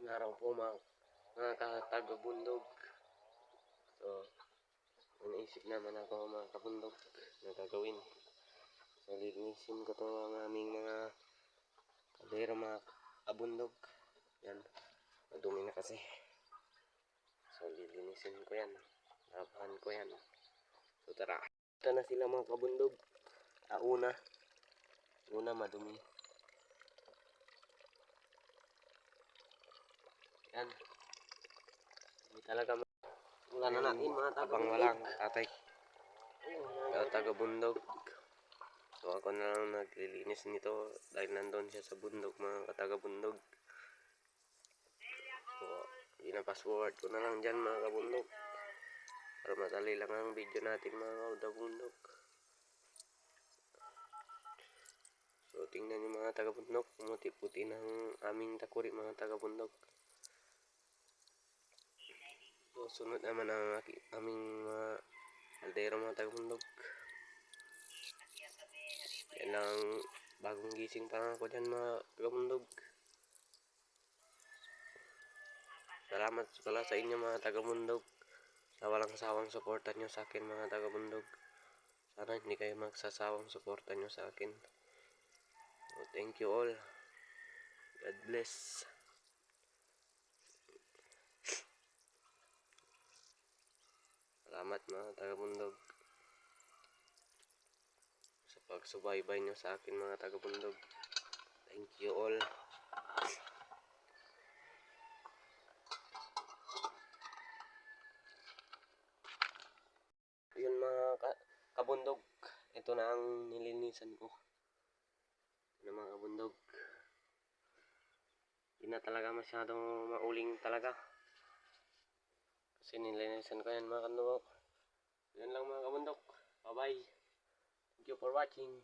Magandang araw po mga taga-bundog. So, may naisip naman ako mga kabundog na gagawin. So, lilinisin ko to ang aming mga kaldero mga kabundog. Yan, madumi na kasi. So, lilinisin ko yan. Labahan ko yan. So, tara. Ito na sila mga kabundog. Una madumi. Yan. Hindi talaga wala na natin mga tabang walang tatay taga-bundog. So ako na lang naglilinis nito dahil nandun siya sa bundok mga taga-bundog. So ina-password ko na lang dyan mga kabundog para madali lang ang video natin mga taga-bundog. So tingnan nyo mga taga-bundog, puti-puti ng aming takuri mga taga-bundog. So sunod naman ang aming kaldero mga taga-bundog. Yan lang, bagong gising pa ako dyan mga taga-bundog. Salamat pala sa inyo mga taga-bundog sa walang sawang suporta nyo sa akin mga taga-bundog. Sana hindi kayo magsasawang suporta nyo sa akin. So, thank you all. God bless. Salamat mga taga-bundog sa pagsubaybay nyo sa akin mga taga-bundog. Thank you all. Yun mga kabundog, ito na ang nilinisan ko. Ito na mga kabundog. Hindi na talaga masyadong mauling talaga. Kasi nilinisan ko yan mga kabundog. Yun lang mga kabundog. Bye bye. Thank you for watching.